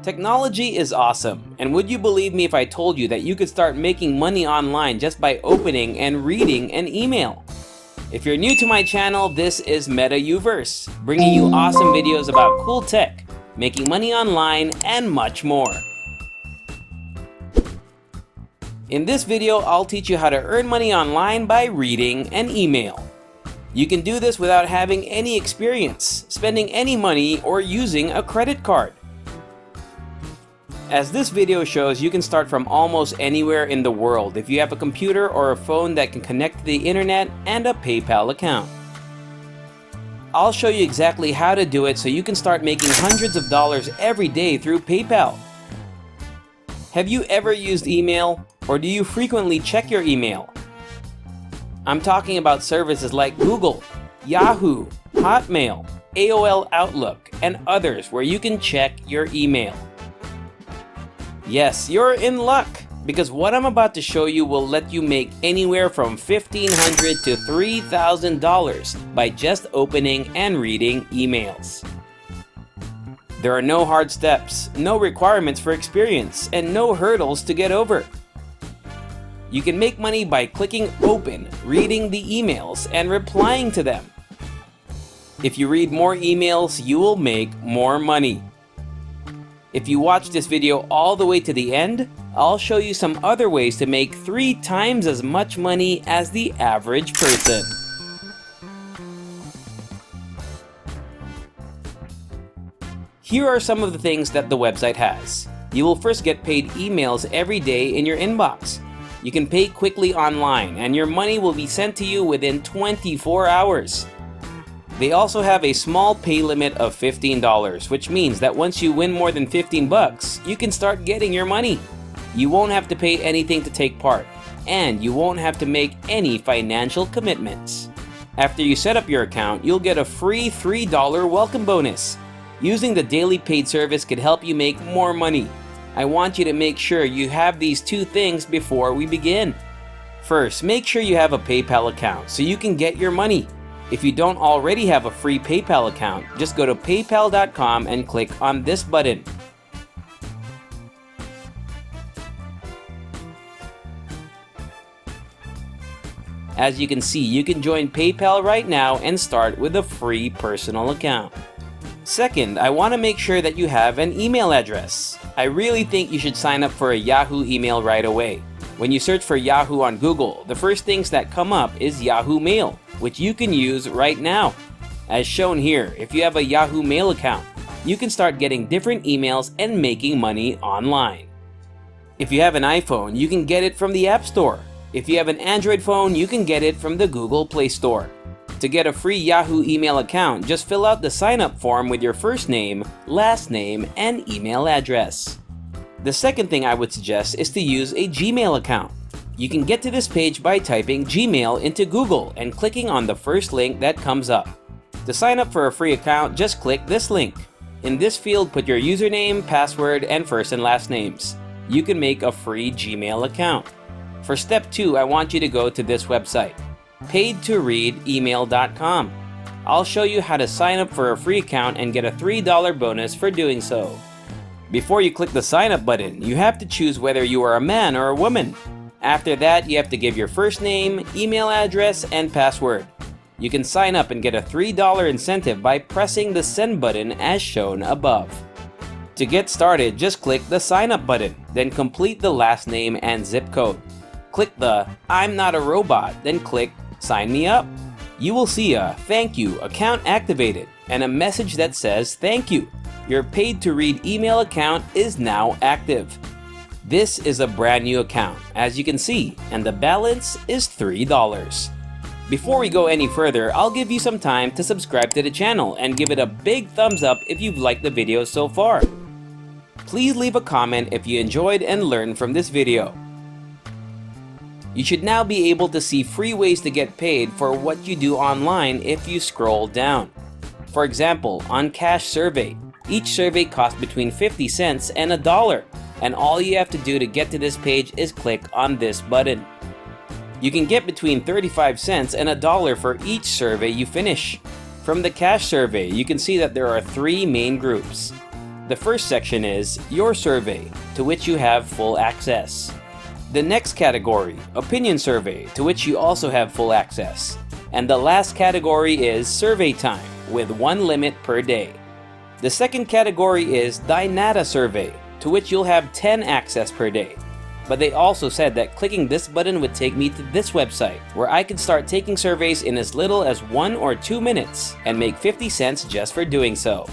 Technology is awesome, and would you believe me if I told you that you could start making money online just by opening and reading an email? If you're new to my channel, this is MetaUverse, bringing you awesome videos about cool tech, making money online, and much more. In this video, I'll teach you how to earn money online by reading an email. You can do this without having any experience, spending any money, or using a credit card. As this video shows, you can start from almost anywhere in the world if you have a computer or a phone that can connect to the internet and a PayPal account. I'll show you exactly how to do it so you can start making hundreds of dollars every day through PayPal. Have you ever used email, or do you frequently check your email? I'm talking about services like Google, Yahoo, Hotmail, AOL Outlook, and others where you can check your email. Yes, you're in luck, because what I'm about to show you will let you make anywhere from $1,500 to $3,000 by just opening and reading emails. There are no hard steps, no requirements for experience, and no hurdles to get over. You can make money by clicking open, reading the emails, and replying to them. If you read more emails, you will make more money. If you watch this video all the way to the end, I'll show you some other ways to make 3 times as much money as the average person. Here are some of the things that the website has. You will first get paid emails every day in your inbox. You can pay quickly online, and your money will be sent to you within 24 hours. They also have a small pay limit of $15, which means that once you win more than 15 bucks, you can start getting your money. You won't have to pay anything to take part, and you won't have to make any financial commitments. After you set up your account, you'll get a free $3 welcome bonus. Using the daily paid service could help you make more money. I want you to make sure you have these 2 things before we begin. First, make sure you have a PayPal account so you can get your money. If you don't already have a free PayPal account, just go to paypal.com and click on this button. As you can see, you can join PayPal right now and start with a free personal account. Second, I want to make sure that you have an email address. I really think you should sign up for a Yahoo email right away. When you search for Yahoo on Google, the first things that come up is Yahoo Mail, which you can use right now. As shown here, if you have a Yahoo Mail account, you can start getting different emails and making money online. If you have an iPhone, you can get it from the App Store. If you have an Android phone, you can get it from the Google Play Store. To get a free Yahoo email account, just fill out the sign-up form with your first name, last name, and email address. The second thing I would suggest is to use a Gmail account. You can get to this page by typing Gmail into Google and clicking on the first link that comes up. To sign up for a free account, just click this link. In this field, put your username, password, and first and last names. You can make a free Gmail account. For step 2, I want you to go to this website, paidtoreademail.com. I'll show you how to sign up for a free account and get a $3 bonus for doing so. Before you click the sign up button, you have to choose whether you are a man or a woman. After that, you have to give your first name, email address, and password. You can sign up and get a $3 incentive by pressing the send button as shown above. To get started, just click the sign up button, then complete the last name and zip code. Click the I'm not a robot, then click sign me up. You will see a thank you account activated and a message that says thank you. Your paid to read email account is now active. This is a brand new account, as you can see, and the balance is $3. Before we go any further, I'll give you some time to subscribe to the channel and give it a big thumbs up if you've liked the video so far. Please leave a comment if you enjoyed and learned from this video. You should now be able to see free ways to get paid for what you do online if you scroll down. For example, on Cash Survey, each survey costs between 50 cents and $1, and all you have to do to get to this page is click on this button. You can get between 35 cents and $1 for each survey you finish. From the Cash Survey, you can see that there are 3 main groups. The first section is Your Survey, to which you have full access. The next category, Opinion Survey, to which you also have full access. And the last category is Survey Time, with 1 limit per day. The second category is Dynata Survey, to which you'll have 10 access per day. But they also said that clicking this button would take me to this website, where I could start taking surveys in as little as 1 or 2 minutes and make 50 cents just for doing so.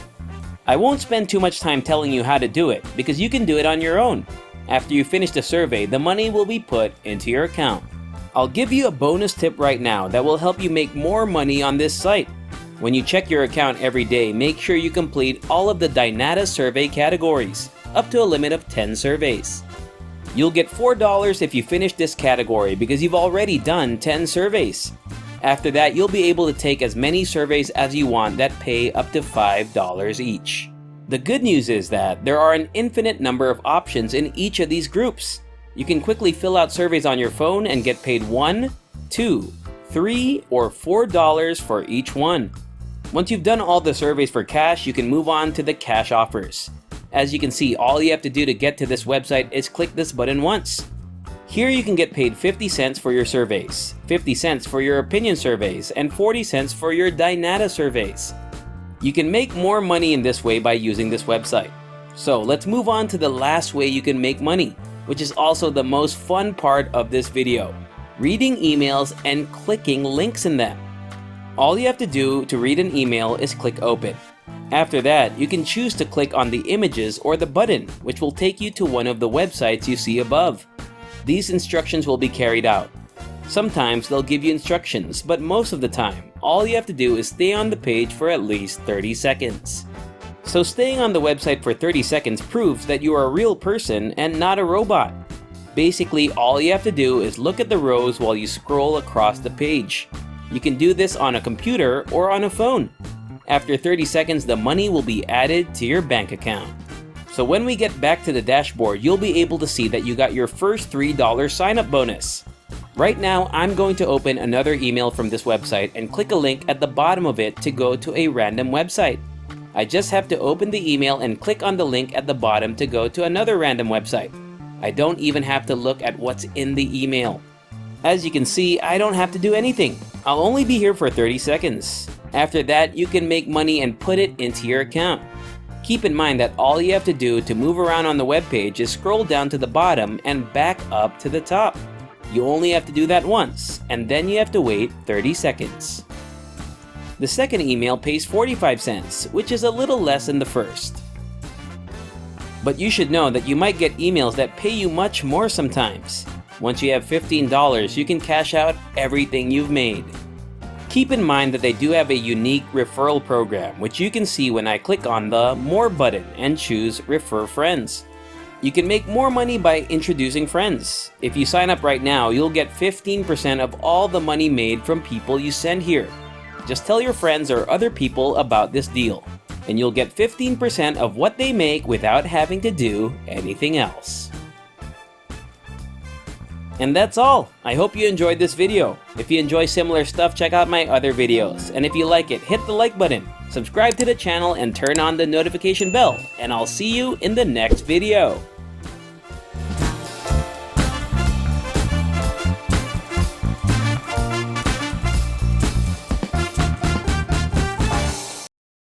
I won't spend too much time telling you how to do it, because you can do it on your own. After you finish the survey, the money will be put into your account. I'll give you a bonus tip right now that will help you make more money on this site. When you check your account every day, make sure you complete all of the Dynata survey categories, up to a limit of 10 surveys. You'll get $4 if you finish this category because you've already done 10 surveys. After that, you'll be able to take as many surveys as you want that pay up to $5 each. The good news is that there are an infinite number of options in each of these groups. You can quickly fill out surveys on your phone and get paid $1, $2, $3, or $4 for each one. Once you've done all the surveys for cash, you can move on to the cash offers. As you can see, all you have to do to get to this website is click this button once. Here you can get paid 50 cents for your surveys, 50 cents for your opinion surveys, and 40 cents for your Dynata surveys. You can make more money in this way by using this website. So let's move on to the last way you can make money, which is also the most fun part of this video: reading emails and clicking links in them. All you have to do to read an email is click open. After that, you can choose to click on the images or the button, which will take you to one of the websites you see above. These instructions will be carried out. Sometimes they'll give you instructions, but most of the time, all you have to do is stay on the page for at least 30 seconds. So staying on the website for 30 seconds proves that you are a real person and not a robot. Basically, all you have to do is look at the rows while you scroll across the page. You can do this on a computer or on a phone. After 30 seconds, the money will be added to your bank account. So when we get back to the dashboard, you'll be able to see that you got your first $3 sign-up bonus. Right now, I'm going to open another email from this website and click a link at the bottom of it to go to a random website. I just have to open the email and click on the link at the bottom to go to another random website. I don't even have to look at what's in the email. As you can see, I don't have to do anything. I'll only be here for 30 seconds. After that, you can make money and put it into your account. Keep in mind that all you have to do to move around on the web page is scroll down to the bottom and back up to the top. You only have to do that once, and then you have to wait 30 seconds. The second email pays 45 cents, which is a little less than the first. But you should know that you might get emails that pay you much more sometimes. Once you have $15, you can cash out everything you've made. Keep in mind that they do have a unique referral program, which you can see when I click on the More button and choose Refer Friends. You can make more money by introducing friends. If you sign up right now, you'll get 15% of all the money made from people you send here. Just tell your friends or other people about this deal, and you'll get 15% of what they make without having to do anything else. And that's all. I hope you enjoyed this video. If you enjoy similar stuff, check out my other videos. And if you like it, hit the like button, subscribe to the channel, and turn on the notification bell. And I'll see you in the next video.